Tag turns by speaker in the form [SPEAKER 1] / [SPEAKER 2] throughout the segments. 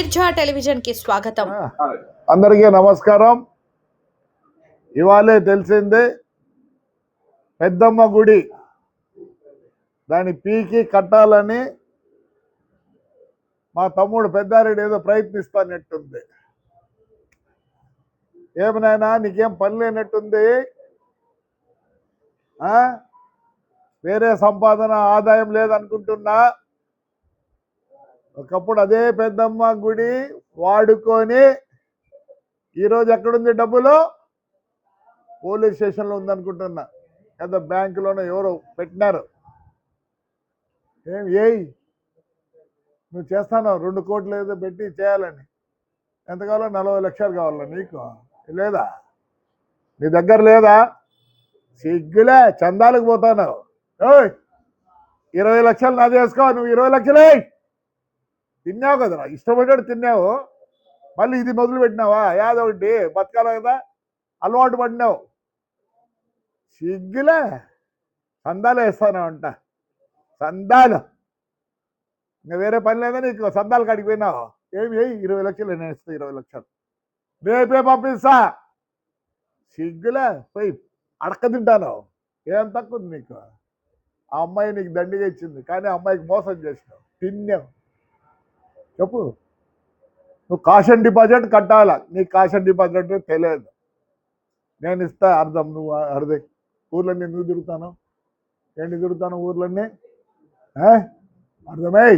[SPEAKER 1] Mirza television కి స్వాగతం.
[SPEAKER 2] అందరికీ నమస్కారం. ఇవాళే తెలిసిందే పెద్దమ్మ గుడి దాని పీకి కట్టాలని మా తమ్ముడు పెద్దారెడ్డి ఏదో ప్రయత్నిస్తానట్టుంది. ఏమనైనా నీకేం పని లేనట్టుంది, వేరే సంపాదన ఆదాయం లేదనుకుంటున్నా. ఒకప్పుడు అదే పెద్దమ్మ గుడి వాడుకొని ఈరోజు ఎక్కడుంది డబ్బులు? పోలీస్ స్టేషన్లో ఉందనుకుంటున్నా, లేదా బ్యాంకులోనే ఎవరో పెట్టినారు. నువ్వు చేస్తాను 2 కోట్లు ఏదో పెట్టి చేయాలని. ఎంత కావాలో 40 లక్షలు కావాలా నీకు? లేదా నీ దగ్గర లేదా? సిగ్గులే, చందాలకు పోతాను. 20 లక్షలు నా చేసుకో, నువ్వు 20 లక్షలే తిన్నావు కదరా, ఇష్టపడ్డాడు తిన్నావు. మళ్ళీ ఇది మొదలు పెట్టినావా? యాదొకటి బతకాలి కదా, అలవాటు పడినావు. సిగ్గులే, సందాలు వేస్తాను అంట. సందాలు ఇంకా వేరే పని లేదా నీకు? సందాలు కడిగిపోయినావు. ఏమి 20 లక్షలు నేను ఇస్తా, 20 లక్షలు రేపే పంపిస్తా. సిగ్గులే, పోయి అడక్క తింటాను. ఏం తక్కువ నీకు? ఆ అమ్మాయి నీకు దండిగా ఇచ్చింది, కానీ ఆ అమ్మాయికి మోసం చేసినావు, తిన్నావు. చెప్పు, నువ్వు కాషన్ డిపాజిట్ కట్టాలా. నీకు కాషన్ డిపాజిట్ తెలియదు, నేను ఇస్తా అర్థం. నువ్వు అర్థం ఊర్లన్నీ నువ్వు తిరుగుతాను, ఏంటి తిరుగుతాను ఊర్లన్నీ? అర్థమై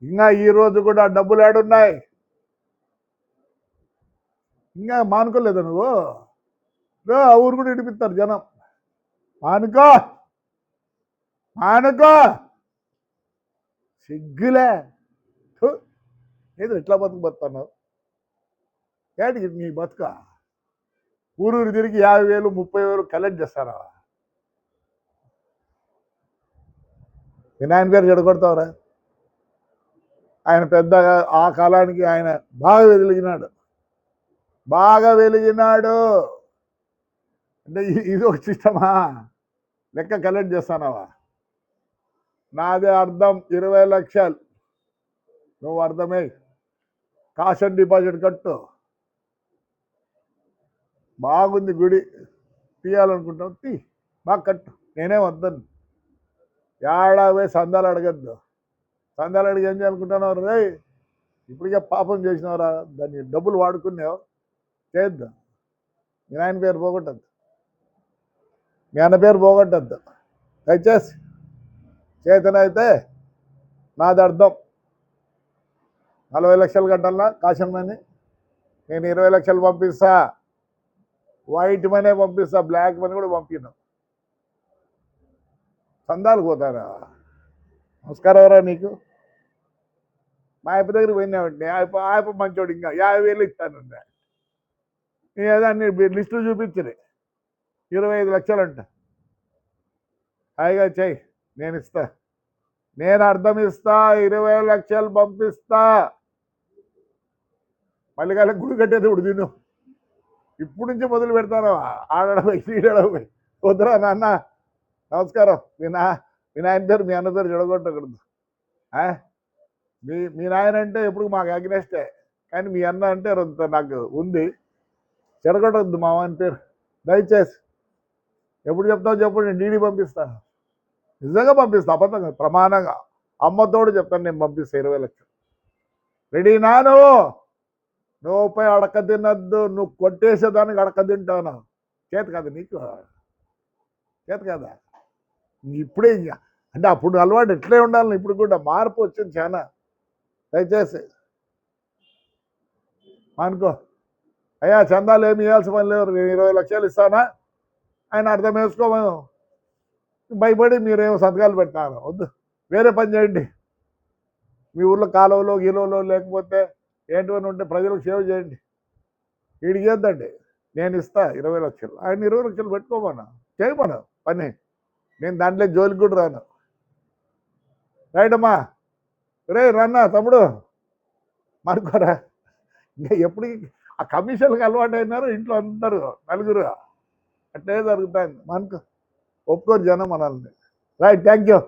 [SPEAKER 2] ఇంకా ఈరోజు కూడా డబ్బులు ఏడున్నాయి? ఇంకా మానుకోలేదా నువ్వు? ఆ ఊరు కూడా ఇడిపిస్తారు జనం. మానుకో మానుకో, సిగ్గులే. ఏదో ఎట్లా బతుకుతున్నావు? ఏంటి నీ బతుక? ఊరూరు తిరిగి 50,000 30,000 కలెక్ట్ చేస్తారా? మీ నాయన పేరు చెడగొడతావురా? ఆయన పెద్దగా ఆ కాలానికి ఆయన బాగా వెలిగినాడు. అంటే ఇది ఒక సిస్టమా? లెక్క కలెక్ట్ చేస్తానావా? నాదే అర్థం 20 లక్షలు. నువ్వు అర్థమై కాషన్ డిపాజిట్ కట్టు. బాగుంది గుడి, తీయాలనుకుంటావు తీ, బాగా కట్టు. నేనే వద్దను. ఏడావే సందాలు అడగద్దు. సందాలు అడిగి ఏం చేయాలనుకుంటున్నావు రే? ఇప్పటికే పాపం చేసినవరా, దాన్ని డబ్బులు వాడుకున్నావు. చేద్దాం. మీ నాయన పేరు పోగొట్టద్దు, మీ అన్న పేరు పోగొట్టద్దు దయచేసి. చేతనైతే నాది అర్థం 40 లక్షలు కట్టాలా కాషన్ మనీ. నేను 20 లక్షలు పంపిస్తా. వైట్ మనీ పంపిస్తా, బ్లాక్ మనీ కూడా పంపిను. సందాలు పోతారా? నమస్కారం ఎవరా నీకు? మా అయ్యప్ప దగ్గరికి పోయినావంటే ఆయప్ప మంచోడు, ఇంకా 50,000 ఇస్తాను. ఏదో అన్ని లిస్టులు చూపించరు. 25 లక్షలు అంట. హాయిగా చెయ్యి, నేను ఇస్తా. నేను అర్థం ఇస్తా, 20 లక్షలు పంపిస్తా. మళ్ళీ కాలే గుడి కట్టేది ఇప్పుడు తిను. ఇప్పుడు నుంచి మొదలు పెడతాను ఆడడపోయి ఈడడపోయి. వద్దురా నాన్న. నమస్కారం. మీ నాయన పేరు మీ అన్న పేరు చెడగొట్టకూడదు. మీ నాయన అంటే ఎప్పుడు మాకు అగ్నెస్టే, కానీ మీ అన్న అంటే నాకు ఉంది. చెడగొట్టద్దు మా ఆయన పేరు దయచేసి. ఎప్పుడు చెప్తావు చెప్పు, నేను డీడీ పంపిస్తాను. నిజంగా పంపిస్తా, అబద్ధంగా ప్రమాణంగా. అమ్మతోడు చెప్తాను, నేను పంపిస్తా 20 లక్షలు. రెడీనా? నువ్వు పోయి అడక తినద్దు. నువ్వు కొట్టేసేదానికి అడక తింటాను. చేతి కదా నీకు? చేతి కదా ఇప్పుడే? అంటే అప్పుడు అలవాటు ఎట్లే ఉండాలి, ఇప్పుడు కూడా మార్పు వచ్చింది చాలా. దయచేసి అనుకో. అయ్యా చందాలు ఏమి ఇవ్వాల్సిన పని లేవు, నేను 20 లక్షలు ఇస్తానా? ఆయన అర్థం వేసుకోమను. భయపడి మీరేమో సంతకాలు పెట్టినారు. వద్దు, వేరే పని చేయండి. మీ ఊళ్ళో కాలువలో గిలువలో లేకపోతే ఏంటివన్నీ ఉంటే ప్రజలకు సేవ చేయండి. వీడికి చేద్దండి. నేను ఇస్తా 20 లక్షలు. ఆయన 20 లక్షలు పెట్టుకోమన్నా, చేయమను పని. నేను దాంట్లో జోలికి కూడా రాను. రైట్ అమ్మా. రే రన్నా తమ్ముడు, మనుకోరా. ఇంకా ఎప్పటికి ఆ కమిషన్లకు అలవాటు అయినారు ఇంట్లో అందరూ, నలుగురు. అట్లే జరుగుతుంది. మనకు ఒప్పుకోరు జనం మనల్ని. Right, thank you.